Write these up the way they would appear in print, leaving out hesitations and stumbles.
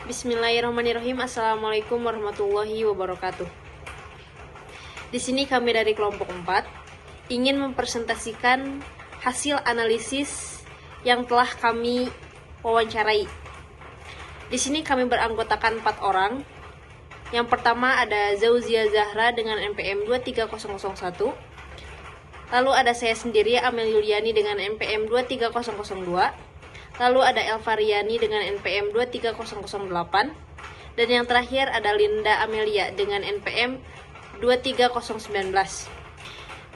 Bismillahirrahmanirrahim. Assalamualaikum warahmatullahi wabarakatuh. Di sini kami dari kelompok 4 ingin mempresentasikan hasil analisis yang telah kami wawancarai. Di sini kami beranggotakan 4 orang. Yang pertama ada Zauzia Zahra dengan NPM 23001. Lalu ada saya sendiri, Amel Yuliani dengan NPM 23002. Lalu ada Elvariani dengan NPM 23008. Dan yang terakhir ada Linda Amelia dengan NPM 23019.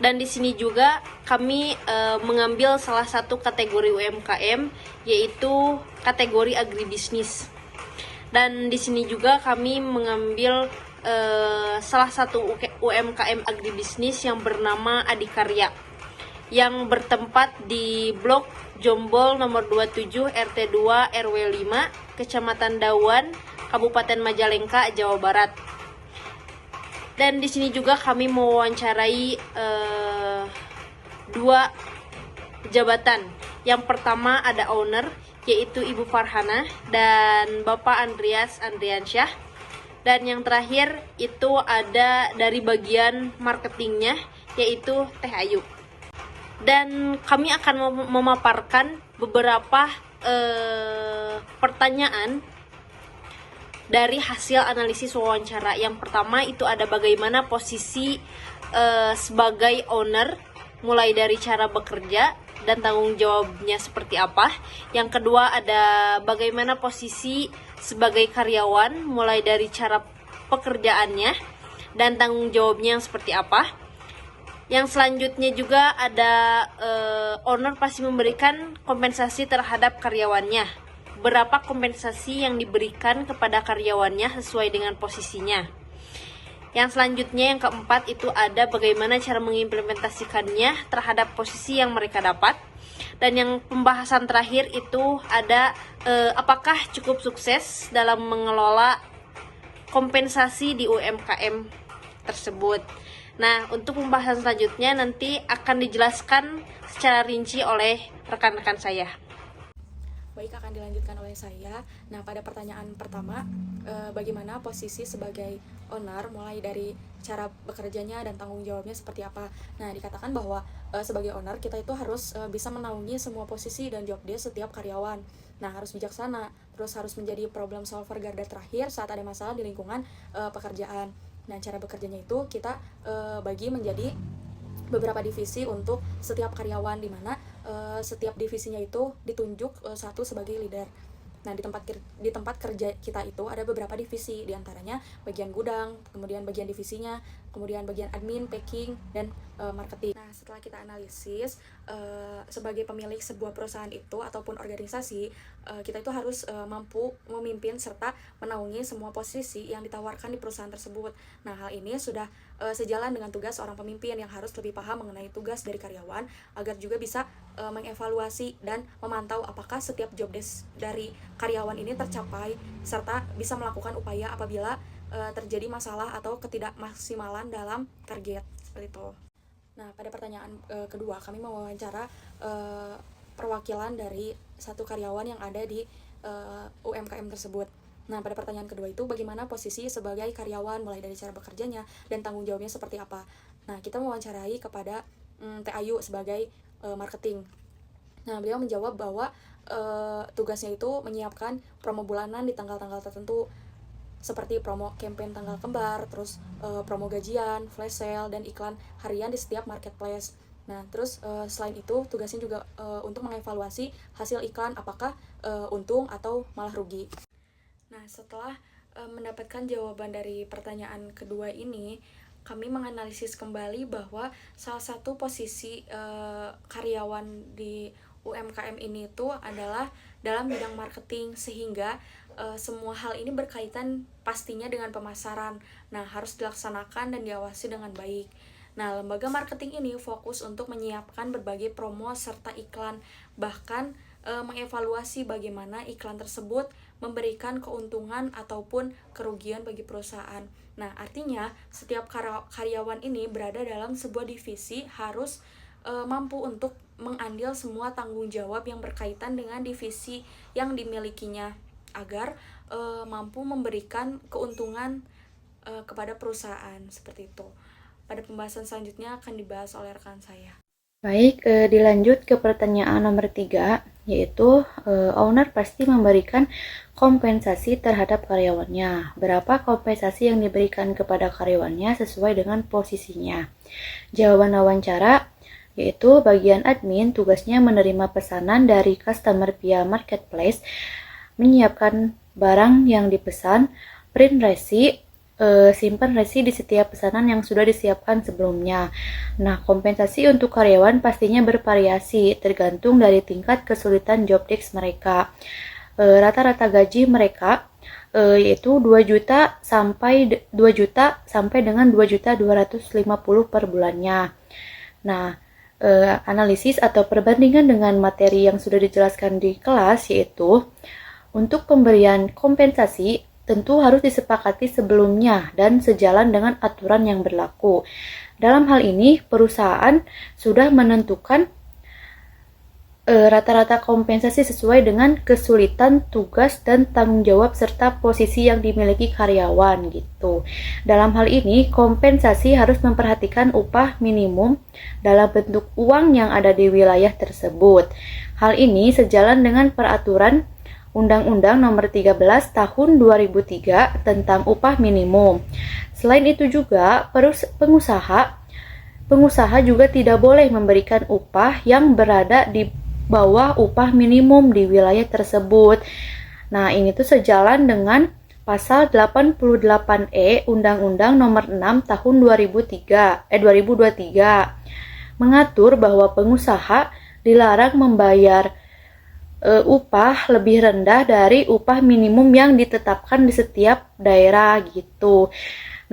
Dan di sini juga kami mengambil salah satu kategori UMKM, yaitu kategori agribisnis. Dan di sini juga kami mengambil salah satu UMKM agribisnis yang bernama Adikarya, yang bertempat di Blok Jombol nomor 27 RT 2 RW 5 Kecamatan Dawan, Kabupaten Majalengka, Jawa Barat. Dan di sini juga kami mewawancarai 2 jabatan. Yang pertama ada owner, yaitu Ibu Farhana dan Bapak Andreas Andriansyah. Dan yang terakhir itu ada dari bagian marketingnya, yaitu Teh Ayu. Dan kami akan memaparkan beberapa pertanyaan dari hasil analisis wawancara. Yang pertama itu ada bagaimana posisi sebagai owner, mulai dari cara bekerja dan tanggung jawabnya seperti apa. Yang kedua ada bagaimana posisi sebagai karyawan, mulai dari cara pekerjaannya dan tanggung jawabnya yang seperti apa. Yang selanjutnya juga ada owner pasti memberikan kompensasi terhadap karyawannya. Berapa kompensasi yang diberikan kepada karyawannya sesuai dengan posisinya. Yang selanjutnya yang keempat itu ada bagaimana cara mengimplementasikannya terhadap posisi yang mereka dapat. Dan yang pembahasan terakhir itu ada apakah cukup sukses dalam mengelola kompensasi di UMKM tersebut. Nah, untuk pembahasan selanjutnya nanti akan dijelaskan secara rinci oleh rekan-rekan saya. Baik, akan dilanjutkan oleh saya. Nah, pada pertanyaan pertama, bagaimana posisi sebagai owner, mulai dari cara bekerjanya dan tanggung jawabnya seperti apa. Nah, dikatakan bahwa sebagai owner, kita itu harus bisa menaungi semua posisi dan job desk setiap karyawan. Nah, harus bijaksana, terus harus menjadi problem solver garda terakhir saat ada masalah di lingkungan pekerjaan. Nah, cara bekerjanya itu kita bagi menjadi beberapa divisi untuk setiap karyawan, di mana setiap divisinya itu ditunjuk satu sebagai leader. Nah, di tempat kerja kita itu ada beberapa divisi, diantaranya bagian gudang, kemudian bagian divisinya, kemudian bagian admin, packing, dan marketing. Nah, setelah kita analisis sebagai pemilik sebuah perusahaan itu ataupun organisasi, kita itu harus mampu memimpin serta menaungi semua posisi yang ditawarkan di perusahaan tersebut. Nah, hal ini sudah sejalan dengan tugas seorang pemimpin yang harus lebih paham mengenai tugas dari karyawan agar juga bisa mengevaluasi dan memantau apakah setiap job desk dari karyawan ini tercapai serta bisa melakukan upaya apabila terjadi masalah atau ketidakmaksimalan dalam target, seperti itu. Nah, pada pertanyaan kedua, kami mewawancara perwakilan dari satu karyawan yang ada di UMKM tersebut. Nah, pada pertanyaan kedua itu bagaimana posisi sebagai karyawan, mulai dari cara bekerjanya dan tanggung jawabnya seperti apa. Nah, kita mewawancarai kepada Teh Ayu sebagai marketing. Nah, beliau menjawab bahwa tugasnya itu menyiapkan promo bulanan di tanggal-tanggal tertentu, seperti promo campaign tanggal kembar, terus promo gajian, flash sale, dan iklan harian di setiap marketplace. Nah, terus selain itu tugasnya juga untuk mengevaluasi hasil iklan, apakah untung atau malah rugi. Nah, setelah mendapatkan jawaban dari pertanyaan kedua ini, kami menganalisis kembali bahwa salah satu posisi karyawan di UMKM ini itu adalah dalam bidang marketing, sehingga semua hal ini berkaitan pastinya dengan pemasaran. Nah, harus dilaksanakan dan diawasi dengan baik. Nah, lembaga marketing ini fokus untuk menyiapkan berbagai promo serta iklan, bahkan mengevaluasi bagaimana iklan tersebut memberikan keuntungan ataupun kerugian bagi perusahaan. Nah, artinya setiap karyawan ini berada dalam sebuah divisi harus mampu untuk mengambil semua tanggung jawab yang berkaitan dengan divisi yang dimilikinya. agar mampu memberikan keuntungan kepada perusahaan seperti itu. Pada pembahasan selanjutnya akan dibahas oleh rekan saya. Baik, dilanjut ke pertanyaan nomor 3, yaitu owner pasti memberikan kompensasi terhadap karyawannya. Berapa kompensasi yang diberikan kepada karyawannya sesuai dengan posisinya? Jawaban wawancara, yaitu bagian admin tugasnya menerima pesanan dari customer via marketplace, menyiapkan barang yang dipesan, print receipt, simpan resi di setiap pesanan yang sudah disiapkan sebelumnya. Nah, kompensasi untuk karyawan pastinya bervariasi tergantung dari tingkat kesulitan job desk mereka. Rata-rata gaji mereka yaitu 2 juta sampai dengan 2.250.000 per bulannya. Nah, analisis atau perbandingan dengan materi yang sudah dijelaskan di kelas, yaitu untuk pemberian kompensasi tentu harus disepakati sebelumnya dan sejalan dengan aturan yang berlaku. Dalam hal ini, perusahaan sudah menentukan rata-rata kompensasi sesuai dengan kesulitan tugas dan tanggung jawab serta posisi yang dimiliki karyawan gitu. Dalam hal ini, kompensasi harus memperhatikan upah minimum dalam bentuk uang yang ada di wilayah tersebut. Hal ini sejalan dengan peraturan Undang-Undang Nomor 13 Tahun 2003 tentang upah minimum. Selain itu juga, pengusaha juga tidak boleh memberikan upah yang berada di bawah upah minimum di wilayah tersebut. Nah, ini tuh sejalan dengan Pasal 88E Undang-Undang Nomor 6 Tahun 2023 mengatur bahwa pengusaha dilarang membayar upah lebih rendah dari upah minimum yang ditetapkan di setiap daerah gitu.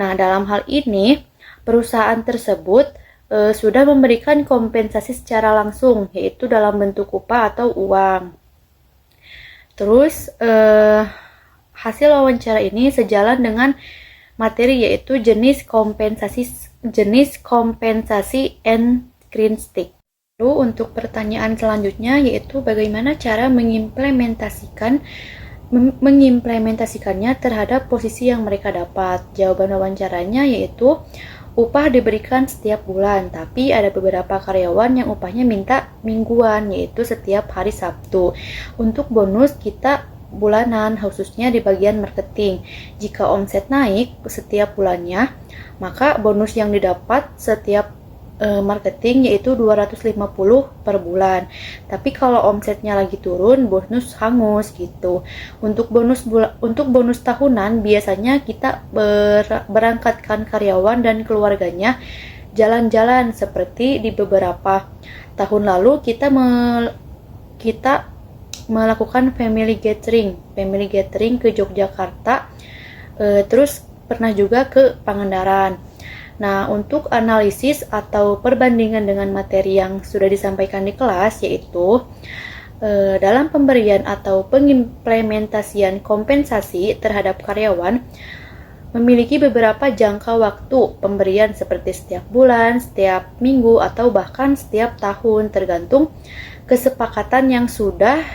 Nah, dalam hal ini perusahaan tersebut sudah memberikan kompensasi secara langsung, yaitu dalam bentuk upah atau uang. Terus hasil wawancara ini sejalan dengan materi, yaitu jenis kompensasi and green stick. Lalu untuk pertanyaan selanjutnya, yaitu bagaimana cara mengimplementasikannya terhadap posisi yang mereka dapat. Jawaban wawancaranya yaitu upah diberikan setiap bulan, tapi ada beberapa karyawan yang upahnya minta mingguan, yaitu setiap hari Sabtu. Untuk bonus kita bulanan, khususnya di bagian marketing. Jika omset naik setiap bulannya, maka bonus yang didapat setiap marketing yaitu 250 per bulan. Tapi kalau omsetnya lagi turun, bonus hangus gitu. Untuk bonus tahunan biasanya kita berangkatkan karyawan dan keluarganya jalan-jalan, seperti di beberapa tahun lalu kita melakukan family gathering ke Yogyakarta, terus pernah juga ke Pangandaran. Nah, untuk analisis atau perbandingan dengan materi yang sudah disampaikan di kelas, yaitu dalam pemberian atau pengimplementasian kompensasi terhadap karyawan memiliki beberapa jangka waktu pemberian, seperti setiap bulan, setiap minggu, atau bahkan setiap tahun, tergantung kesepakatan yang sudah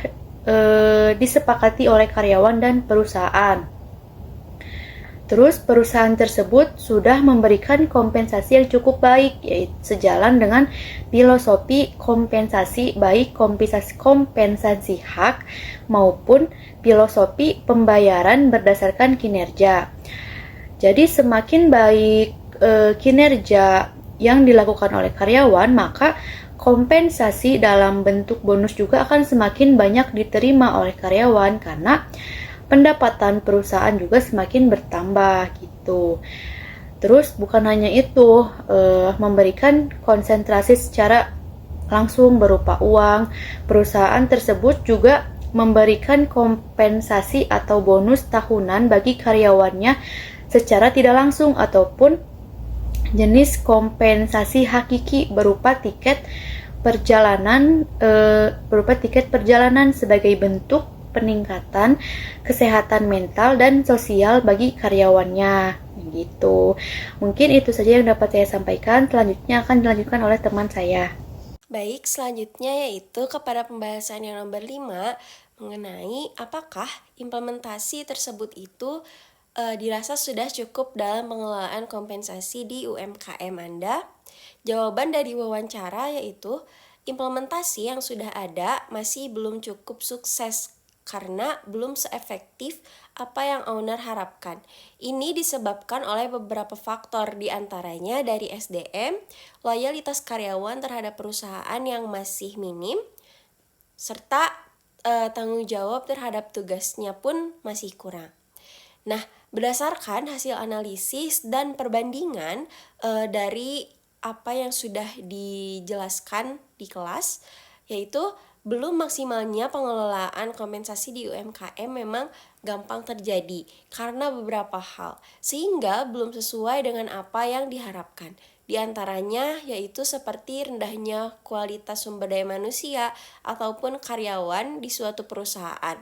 disepakati oleh karyawan dan perusahaan. Terus perusahaan tersebut sudah memberikan kompensasi yang cukup baik, yaitu sejalan dengan filosofi kompensasi, baik kompensasi hak maupun filosofi pembayaran berdasarkan kinerja. Jadi semakin baik kinerja yang dilakukan oleh karyawan, maka kompensasi dalam bentuk bonus juga akan semakin banyak diterima oleh karyawan, karena pendapatan perusahaan juga semakin bertambah gitu. Terus bukan hanya itu, memberikan konsentrasi secara langsung berupa uang, perusahaan tersebut juga memberikan kompensasi atau bonus tahunan bagi karyawannya secara tidak langsung, ataupun jenis kompensasi hakiki berupa tiket perjalanan sebagai bentuk peningkatan kesehatan mental dan sosial bagi karyawannya gitu. Mungkin itu saja yang dapat saya sampaikan. Selanjutnya akan dilanjutkan oleh teman saya. Baik, selanjutnya yaitu kepada pembahasan yang nomor 5 mengenai apakah implementasi tersebut itu dirasa sudah cukup dalam pengelolaan kompensasi di UMKM Anda. Jawaban dari wawancara yaitu implementasi yang sudah ada masih belum cukup sukses karena belum seefektif apa yang owner harapkan. Ini disebabkan oleh beberapa faktor, diantaranya dari SDM, loyalitas karyawan terhadap perusahaan yang masih minim, serta tanggung jawab terhadap tugasnya pun masih kurang. Nah, berdasarkan hasil analisis dan perbandingan dari apa yang sudah dijelaskan di kelas, yaitu belum maksimalnya pengelolaan kompensasi di UMKM memang gampang terjadi karena beberapa hal, sehingga belum sesuai dengan apa yang diharapkan. Di antaranya yaitu seperti rendahnya kualitas sumber daya manusia ataupun karyawan di suatu perusahaan.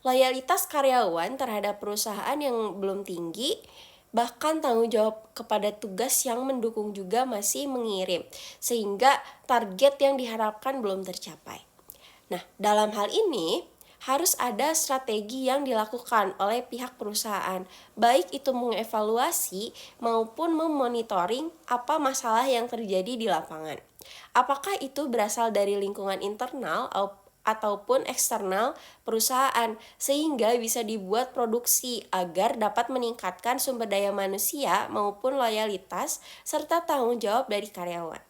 Loyalitas karyawan terhadap perusahaan yang belum tinggi, bahkan tanggung jawab kepada tugas yang mendukung juga masih mengirim, sehingga target yang diharapkan belum tercapai. Nah, dalam hal ini harus ada strategi yang dilakukan oleh pihak perusahaan, baik itu mengevaluasi maupun memonitoring apa masalah yang terjadi di lapangan. Apakah itu berasal dari lingkungan internal ataupun eksternal perusahaan, sehingga bisa dibuat produksi agar dapat meningkatkan sumber daya manusia maupun loyalitas serta tanggung jawab dari karyawan.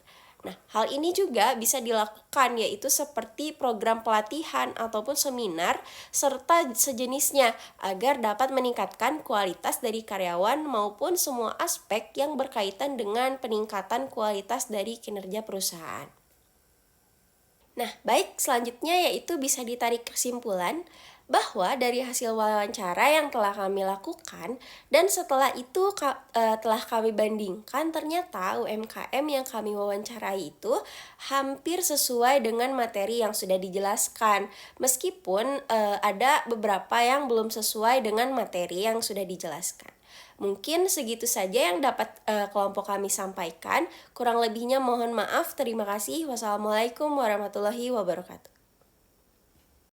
Nah, hal ini juga bisa dilakukan yaitu seperti program pelatihan ataupun seminar serta sejenisnya agar dapat meningkatkan kualitas dari karyawan maupun semua aspek yang berkaitan dengan peningkatan kualitas dari kinerja perusahaan. Nah, baik, selanjutnya yaitu bisa ditarik kesimpulan bahwa dari hasil wawancara yang telah kami lakukan dan setelah itu telah kami bandingkan, ternyata UMKM yang kami wawancarai itu hampir sesuai dengan materi yang sudah dijelaskan, meskipun ada beberapa yang belum sesuai dengan materi yang sudah dijelaskan. Mungkin segitu saja yang dapat kelompok kami sampaikan. Kurang lebihnya mohon maaf. Terima kasih. Wassalamualaikum warahmatullahi wabarakatuh.